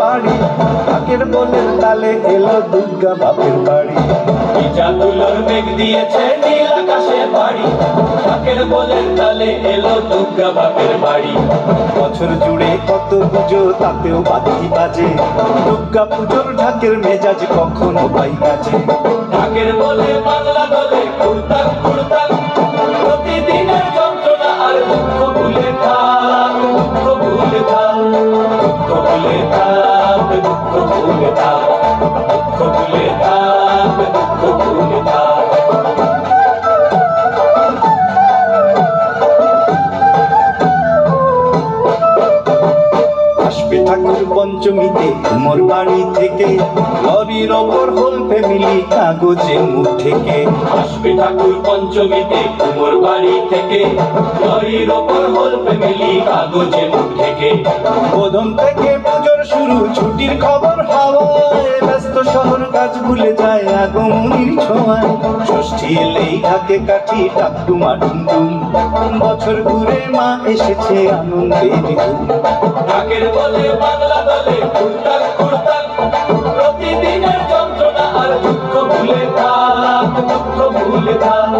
বাড়ি, ঢাকের বোলের তালে এলো দুর্গা বাপের বাড়ি। জাদুলোর মেঘ দিয়েছে নীল আকাশে বাড়ি, ঢাকের বোলের তালে এলো দুর্গা বাপের বাড়ি। বছর জুড়ে কত পুজো তাতেও বাতি বাজে, দুর্গা পুজোর ঢাকের মেজাজ কখনো পাই কাজে। ঢাকের বলে বাংলা দলে ঘুরতাম ঘুরতাম, প্রতিদিনের যন্ত্রণা আর দুঃখ ভুলে থাক, দুঃখ ভুলে থাক, দুঃখ ভুলে থাক, দুঃখ ভুলে থাক, দুঃখ ভুলে থাক, দুঃখ ভুলে থাক। আসবে ঠাকুর পঞ্চমীতে কুমোর বাড়ি থেকে, লরির ওপর হোল ফ্যামিলি কাগজে মুখ থেকে। আসবে ঠাকুর পঞ্চমীতে কুমোর বাড়ি থেকে, লরির ওপর হোল ফ্যামিলি কাগজে মুখ থেকে। বোধন থেকে পুজোর শুরু, ছুটির খবর হাওয়ায়, ব্যস্ত শহর কাজ ভুলে যায় আগমনীর ছোঁয়ায়। ষষ্ঠী এলেই ঢাকে কাঠি টাকটুমা টুমটুম, বছর ঘুরে মা এসেছে আনন্দের ঘুম। ঢাকের বলে বাংলা দলে ঘুরতাম ঘুরতাম, প্রতিদিনের যন্ত্রণা আর দুঃখ ভুলে থাক, দুঃখ ভুলে থাক,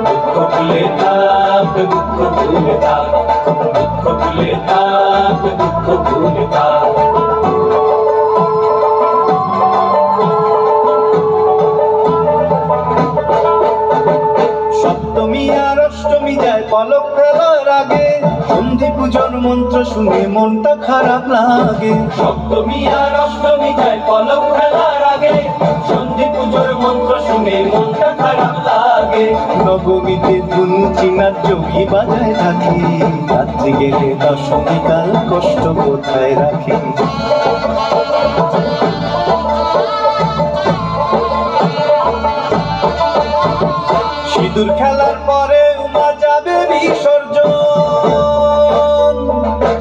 দুঃখ ভুলে থাক, দুঃখ ভুলে থাক, দুঃখ ভুলে থাক, দুঃখ ভুলে থাক। সপ্তমী আর অষ্টমী যায় পলক ফেলার আগে, সন্ধি পুজোর মন্ত্র শুনে মনটা খারাপ লাগে। সপ্তমী আর অষ্টমী যায় পলক ফেলার আগে, সন্ধি পুজোর মন্ত্র শুনে মনটা খারাপ লাগে। নবমীতে ধুনু চিনার জমি বাজায় থাকি, রাত্রি গেলে দশমী কাল কষ্ট কোথায় রাখি। সিঁদুর খেলার পরে উমা যাবে বিসর্জন,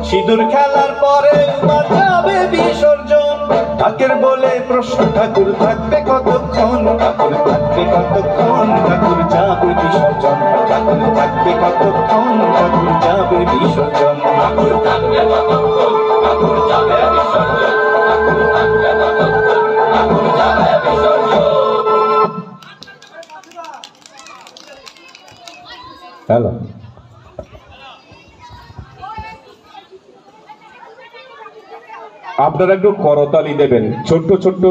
সিঁদুর খেলার পরে উমা যাবে বিসর্জন। ঢাকের বলে প্রশ্ন ঠাকুর থাকবে কতক্ষণ, ঠাকুর থাকবে কতক্ষণ, ঠাকুর যাবে বিসর্জন। ঠাকুর থাকবে কতক্ষণ, ঠাকুর যাবে বিসর্জন। ঠাকুর থাকবে কতক্ষণ, ঠাকুর যাবে বিসর্জন। ঠাকুর থাকবে কতক্ষণ, ঠাকুর যাবে বিসর্জন। হ্যালো, আপনারা একটু করতালি দেবেন। ছোট্ট ছোট্ট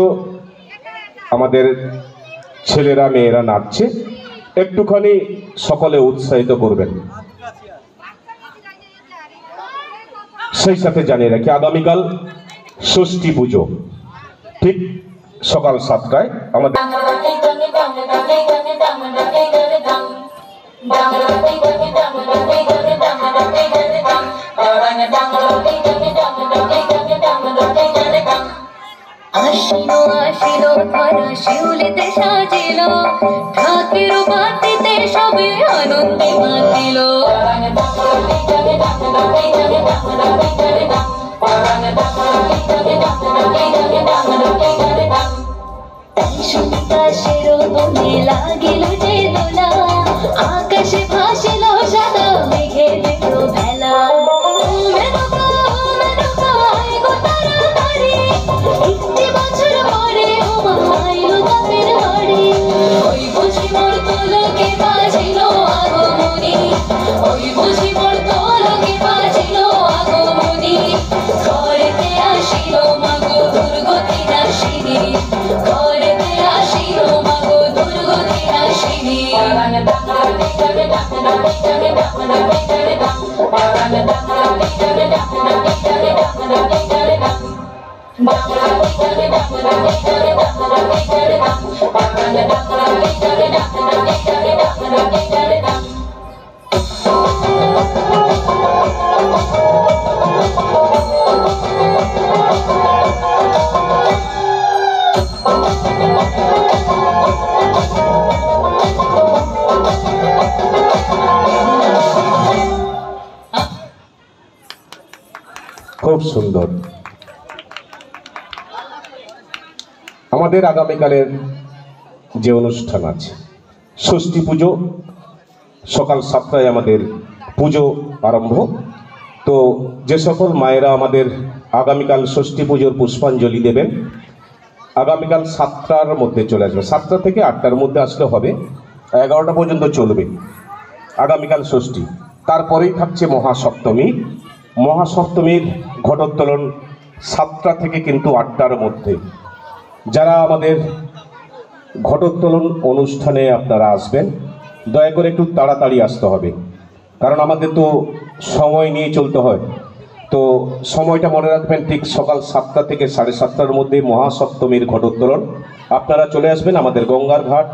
আমাদের ছেলেরা মেয়েরা নাচছে, একটুখানি সকলে উৎসাহিত করবেন। সেই সাথে জানিয়ে রাখি আগামীকাল ষষ্ঠী পুজো ঠিক সকাল 7টায় আমাদের আশিলো আশিলো ধরা শিউলিতে সাজিল, ঢাকের বাতিতে সবে আনন্দে মাতিল। সুতাসের বনে লাগিল যে দোলা, আকাশে ভাসিল সাদা মেঘের ভেলা। একটি বছর পরে উমা আইলো বাপের বাড়ি, ওই বুঝি মোর তোলকে বাজিল আগমনী, ওই বুঝি মোর তোলকে বাজিল আগমনী। ঘরেতে আসিল মাগো দুর্গতি নাশিনী, ঘরেতে আসিল মাগো দুর্গতি নাশিনী। খুব সুন্দর। আমাদের আগামীকালের যে অনুষ্ঠান আছে ষষ্ঠী পুজো, সকাল 7টায় আমাদের পুজো আরম্ভ। তো যে সকল মায়েরা আমাদের আগামীকাল ষষ্ঠী পুজোর পুষ্পাঞ্জলি দেবেন। আগামীকাল 7টার মধ্যে চলে আসবে, 7টা থেকে 8টার মধ্যে আসলে হবে, 11টা পর্যন্ত চলবে আগামীকাল ষষ্ঠী। তারপরেই থাকছে মহাসপ্তমী। মহাসপ্তমীর ঘটোত্তোলন 7টা থেকে কিন্তু 8টার মধ্যে। যারা আমাদের ঘটোত্তোলন অনুষ্ঠানে আপনারা আসবেন, দয়া করে একটু তাড়াতাড়ি আসতে হবে, কারণ আমাদের তো সময় নিয়ে চলতে হয়। তো সময়টা মনে রাখবেন, ঠিক সকাল 7টা থেকে 7:30টার মধ্যে মহাসপ্তমীর ঘটোত্তোলন। আপনারা চলে আসবেন আমাদের গঙ্গার ঘাট,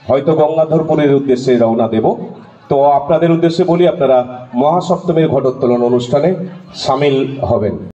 হয়তো গঙ্গাধরপুরের উদ্দেশ্যে রওনা দেব। তো আপনাদের উদ্দেশ্যে বলি, আপনারা মহাসপ্তমীর ঘটোত্তোলন অনুষ্ঠানে সামিল হবেন।